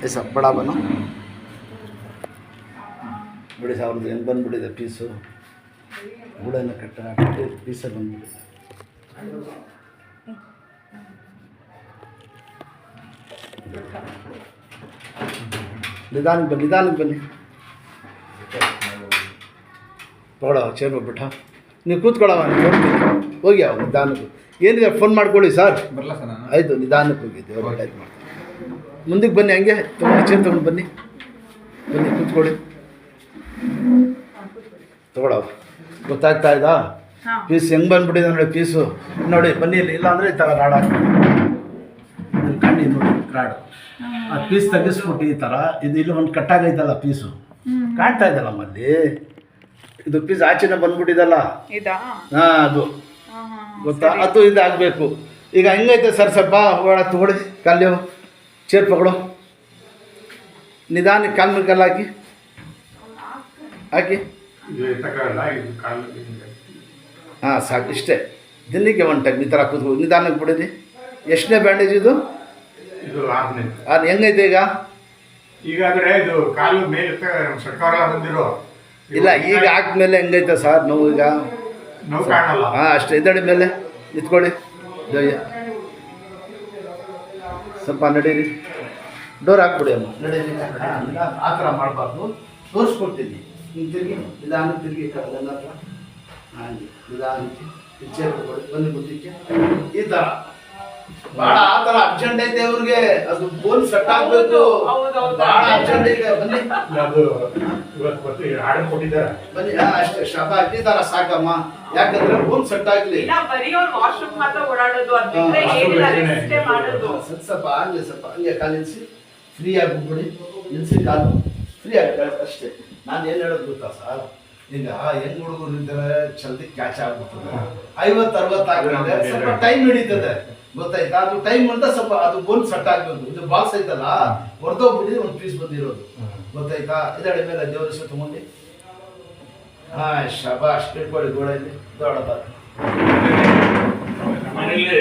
ऐसा बड़ा बनो बड़े साहब ಹೆಂಗೆ ಬಂದುಬಿಟ್ಟಿದೆ ಪೀಸು ಗುಡನ್ನು ಕಟ್ಟಿ ಪೀಸಲ್ಲಿ ಬಂದುಬಿಟ್ಟಿದೆ. ನಿಧಾನಕ್ಕೆ ಬನ್ನಿ ತಗೊಳವ ಚೇರ್ ಬಿಟ್ಟ ನೀವು ಕೂತ್ಕೊಳ್ಳವ ನೋಡ್ತೀನಿ ಹೋಗಿ ಅವ ನಿಧಾನಕ್ಕೆ ಏನಿದೆ ಫೋನ್ ಮಾಡ್ಕೊಳ್ಳಿ ಸರ್ ಬರಲ್ಲ ಸರ್ ನಾನು ಆಯಿತು ನಿಧಾನಕ್ಕೆ ಹೋಗಿದ್ದೆ ಆಯ್ತು ಮಾಡ್ತೀನಿ ಮುಂದಕ್ಕೆ ಬನ್ನಿ ಹಂಗೆ ತೊಗೊಂಡು ಚೇರ್ ತೊಗೊಂಡು ಬನ್ನಿ ಕೂತ್ಕೊಳ್ಳಿ ತಗೊಳವ ಗೊತ್ತಾಗ್ತಾ ಇದ್ದಾ ಪೀಸ್ ಹೆಂಗೆ ಬಂದ್ಬಿಟ್ಟಿದೆ ನೋಡಿ ಪೀಸು ನೋಡಿ ಬನ್ನಿ ಇಲ್ಲ ಅಂದರೆ ಈ ಥರ ರಾಡ್ ಹಾಕಿ ಕಣ್ಣಿ ನೋಡಿ ರಾಡು ಆ ಪೀಸ್ ತೆಗಿಸ್ಬಿಟ್ಟು ಈ ಥರ ಇದು ಇಲ್ಲಿ ಒಂದು ಕಟ್ಟಾಗೈತಲ್ಲ ಪೀಸು ಕಾಣ್ತಾ ಇದೆ ನಮ್ಮಲ್ಲಿ ಇದು ಪೀಸ್ ಆಚೆನೆ ಬಂದ್ಬಿಟ್ಟಿದಲ್ಲ ಹಾಂ ಅದು ಗೊತ್ತಾ ಅದು ಇದಾಗಬೇಕು. ಈಗ ಹೆಂಗೈತೆ ಸರ್ ಸ್ವಲ್ಪ ಒಳ ತಗೊಳ್ಳಿ ಕಲ್ಲು ಚೇರ್ ಪಕಡು ನಿಧಾನಕ್ಕೆ ಕಾಲು ಮೇಲೆ ಕಲ್ಲು ಹಾಕಿ ಹಾಂ ಸಾಕು ಇಷ್ಟೇ ದಿನಕ್ಕೆ ಒನ್ ಟೈಮ್ ಈ ಥರ ಕೂತ್ಕೊ ನಿಧಾನಕ್ಕೆ ಬಿಡಿದಿ. ಎಷ್ಟನೇ ಬ್ಯಾಂಡೇಜ್ ಇದು ಅದು ಹೆಂಗೈತೆ ಈಗ ಆದರೆ ಇದು ಕಾಲು ಮೇಲೆ ಸರ್ಕಾರ ಬಂದಿರೋ ಇಲ್ಲ ಈಗ ಹಾಕ್ಮೇಲೆ ಹೆಂಗೈತೆ ಸರ್ ನೋವು ಈಗ ನೋವು ಕಾಣಲ್ಲ. ಹಾಂ ಅಷ್ಟೇ ಇದ್ದಡಿ ಮೇಲೆ ನಿಂತ್ಕೊಳ್ಳಿ ಜಯ ಸ್ವಲ್ಪ ನಡೀರಿ ಡೋರ್ ಹಾಕ್ಬಿಡಿ ಅಮ್ಮ ನಡೀರಿ ಆ ಥರ ಮಾಡಬಾರ್ದು ತೋರಿಸ್ಕೊಡ್ತೀನಿ ಹಿಂಗೆ ತಿರುಗಿ ನಿಧಾನ ತಿರುಗಿ ಕಡೆಲ್ಲ ಹಾಗೆ ನಿಧಾನಕ್ಕೆ ಚೇರ್ ಬನ್ನಿ ಮುದ್ದಕ್ಕೆ ಈ ಥರ ಭಾಳ ಆ ಥರ ಅರ್ಜೆಂಟ್ ಐತೆ ಅವ್ರಿಗೆ ಅದು ಬೋನ್ ಸೆಟ್ ಆಗಬೇಕು ಭಾಳ ಅರ್ಜೆಂಟ್ ಐತೆ ಬನ್ನಿ ಅದು ಇವತ್ತು ಆರ್ಡರ್ ಕೊಟ್ಟಿದ್ದಾರೆ ಬನ್ನಿ ಅಷ್ಟೇ ಶಾಪ ಈ ಥರ ಸಾಕಮ್ಮ ಯಾಕಂದ್ರೆ ಬೋನ್ ಸೆಟ್ ಆಗಲಿ ಸ್ವಲ್ಪ ಹಂಗೆ ಕಾಲು ನಿಲ್ಲಿಸಿ ಫ್ರೀ ಆಗಿ ಹೋಗ್ಬಿಡಿ ನಿಲ್ಲಿಸಿ ಕಾಲು ಫ್ರೀ ಆಗಿ ಅಷ್ಟೇ. ನಾನು ಏನು ಹೇಳೋದು ಗೊತ್ತಾ ಸರ್ ಈಗ ಹೆಂಗ್ ಹುಡುಗರು ಇದ್ದಾರೆ ಜಲ್ದಿ ಕ್ಯಾಚ್ ಆಗ್ಬಿಡ್ತದೆ 50-60 ಆಗಿದ್ರೆ ಸ್ವಲ್ಪ ಟೈಮ್ ಹಿಡಿತದೆ ಗೊತ್ತಾಯ್ತಾ. ಅದು ಟೈಮ್ ಅಂತ ಸ್ವಲ್ಪ ಅದು ಬೋನ್ ಸೆಟ್ ಆಗ್ಬೇಕು. ಇದು ಬಾಲ್ಸ್ ಐತಲ್ಲ ಹೊರದೋಗ್ಬಿಟ್ಟು ಒಂದು ಪೀಸ್ ಬಂದಿರೋದು ಗೊತ್ತಾಯ್ತಾ. ಇದಡೆ ಮೇಲೆ ದೇವ್ರ ಹೆಸರು ತಗೊಂಡು ಹಾಂ ಶಬಾಷ್ ಇಟ್ಕೊಳ್ಳಿ ಗೋಡೆಯಲ್ಲಿ ದೊಡ್ಡ ಮನೆಯಲ್ಲಿ